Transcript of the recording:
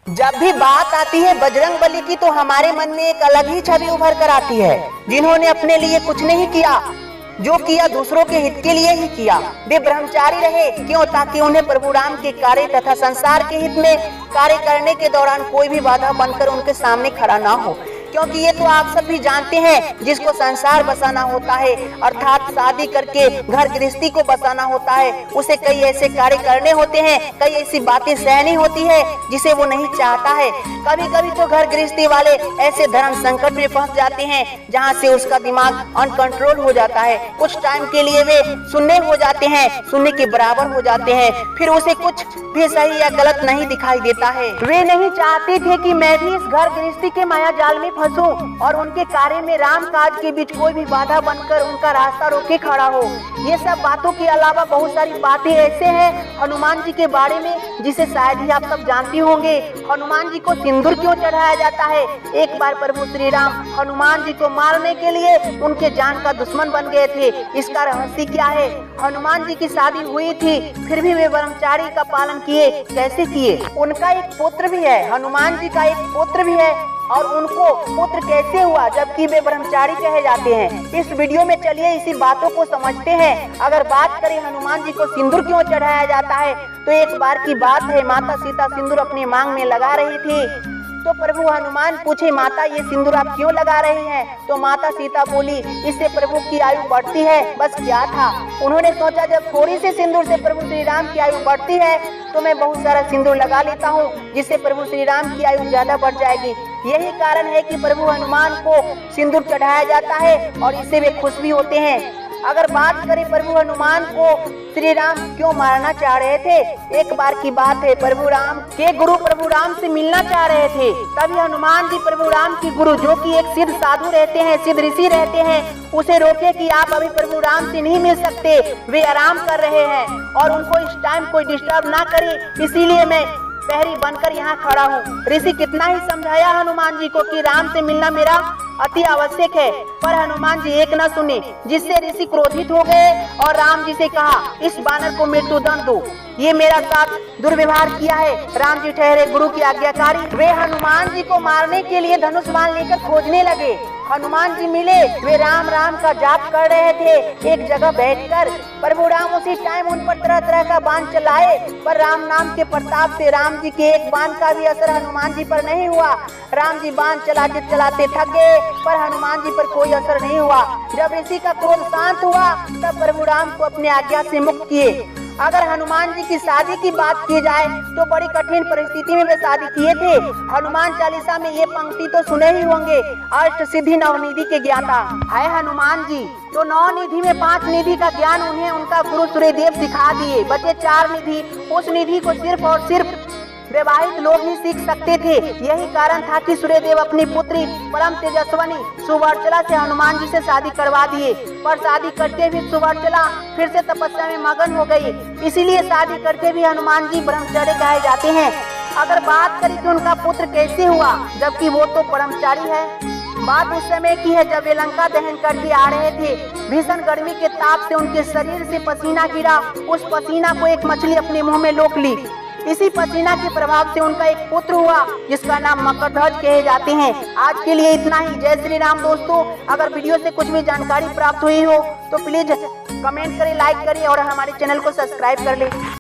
जब भी बात आती है बजरंग बली की तो हमारे मन में एक अलग ही छवि उभर कर आती है, जिन्होंने अपने लिए कुछ नहीं किया, जो किया दूसरों के हित के लिए ही किया। वे ब्रह्मचारी रहे, क्यों? ताकि उन्हें प्रभु राम के कार्य तथा संसार के हित में कार्य करने के दौरान कोई भी बाधा बनकर उनके सामने खड़ा ना हो। क्योंकि ये तो आप सब भी जानते हैं, जिसको संसार बसाना होता है अर्थात शादी करके घर गृहस्थी को बसाना होता है, उसे कई ऐसे कार्य करने होते हैं, कई ऐसी बातें सहनी होती है जिसे वो नहीं चाहता है। कभी कभी तो घर गृहस्थी वाले ऐसे धर्म संकट में फंस जाते हैं जहाँ से उसका दिमाग अनकंट्रोल हो जाता है। कुछ टाइम के लिए वे सुनने हो जाते हैं, सुनने के बराबर हो जाते हैं, फिर उसे कुछ भी सही या गलत नहीं दिखाई देता है। वे नहीं चाहते थे कि मैं भी इस घर गृहस्थी के माया जाल में फंसूं और उनके कार्य में राम काज के बीच कोई भी बाधा बनकर उनका रास्ता रोके खड़ा हो। ये सब बातों के अलावा बहुत सारी बातें ऐसे हैं हनुमान जी के बारे में जिसे शायद ही आप सब जानती होंगे। हनुमान जी को सिंदूर क्यों चढ़ाया जाता है? एक बार प्रभु श्री राम हनुमान जी को मारने के लिए उनके जान का दुश्मन बन गए थे। इसका रहस्य क्या है? हनुमान जी की शादी हुई थी, फिर भी वे ब्रह्मचारी का पालन किए। कैसे किए? उनका एक पुत्र भी है, हनुमान जी का एक पुत्र भी है, और उनको पुत्र कैसे हुआ जबकि वे ब्रह्मचारी कहे जाते हैं? इस वीडियो में चलिए इसी बातों को समझते हैं। अगर बात करें हनुमान जी को सिंदूर क्यों चढ़ाया जाता है, तो एक बार की बात है, माता सीता सिंदूर अपनी मांग में लगा रही थी तो प्रभु हनुमान पूछे, माता ये सिंदूर आप क्यों लगा रही हैं? तो माता सीता बोली, इससे प्रभु की आयु बढ़ती है। बस क्या था, उन्होंने सोचा जब थोड़ी सी सिंदूर से प्रभु श्री राम की आयु बढ़ती है तो मैं बहुत सारा सिंदूर लगा लेता हूँ, जिससे प्रभु श्री राम की आयु ज्यादा बढ़ जाएगी। यही कारण है कि प्रभु हनुमान को सिंदूर चढ़ाया जाता है और इससे वे खुश भी होते हैं। अगर बात करें प्रभु हनुमान को श्री राम क्यों मारना चाह रहे थे, एक बार की बात है, प्रभु राम के गुरु प्रभु राम से मिलना चाह रहे थे। तभी हनुमान जी प्रभु राम की गुरु, जो कि एक सिद्ध साधु रहते हैं, सिद्ध ऋषि रहते हैं, उसे रोके कि आप अभी प्रभु राम से नहीं मिल सकते, वे आराम कर रहे हैं और उनको इस टाइम कोई डिस्टर्ब ना करे, इसीलिए मैं पहरी बनकर यहाँ खड़ा हूँ। ऋषि कितना ही समझाया हनुमान जी को कि राम से मिलना मेरा अति आवश्यक है, पर हनुमान जी एक न सुने, जिससे ऋषि क्रोधित हो गए और राम जी से कहा, इस बानर को मृत्यु दंड दो, ये मेरा साथ दुर्व्यवहार किया है। राम जी ठहरे गुरु की आज्ञाकारी। वे हनुमान जी को मारने के लिए धनुष बाण लेकर खोजने लगे। हनुमान जी मिले, वे राम राम का जाप कर रहे थे एक जगह बैठकर। प्रभु राम उसी टाइम उन पर तरह तरह का बाण चलाए, पर राम नाम के प्रताप से राम जी के एक बाण का भी असर हनुमान जी पर नहीं हुआ। राम जी बाण चलाते चलाते थक गए, पर हनुमान जी पर कोई असर नहीं हुआ। जब ऋषि का क्रोध शांत हुआ तब प्रभु राम को अपने आज्ञा से मुक्त किए। अगर हनुमान जी की शादी की बात की जाए तो बड़ी कठिन परिस्थिति में वे शादी किए थे। हनुमान चालीसा में ये पंक्ति तो सुने ही होंगे, अष्ट सिद्धि नवनिधि के ज्ञाता है हनुमान जी। तो 9 निधि में 5 निधि का ज्ञान उन्हें उनका गुरु सूर्यदेव सिखा दिए। बचे 4 निधि, उस निधि को सिर्फ और सिर्फ विवाहित लोग ही सीख सकते थे। यही कारण था कि सूर्यदेव अपनी पुत्री परम तेजस्वनी सुवर्चला से हनुमान जी से शादी करवा दिए, पर शादी करके भी सुवर्चला फिर से तपस्या में मगन हो गई, इसीलिए शादी करके भी हनुमान जी ब्रह्मचारी कहे जाते हैं। अगर बात करें कि उनका पुत्र कैसे हुआ, जबकि वो तो ब्रह्मचारी है, बात उस समय की है जब वे लंका दहन करके आ रहे थे। भीषण गर्मी के ताप से उनके शरीर से पसीना गिरा, उस पसीना को एक मछली अपने मुंह में लोक ली। इसी पसीना के प्रभाव से उनका एक पुत्र हुआ, जिसका नाम मकरध्वज कहे जाते हैं। आज के लिए इतना ही। जय श्री राम दोस्तों। अगर वीडियो से कुछ भी जानकारी प्राप्त हुई हो तो प्लीज कमेंट करें, लाइक करें और हमारे चैनल को सब्सक्राइब कर लें।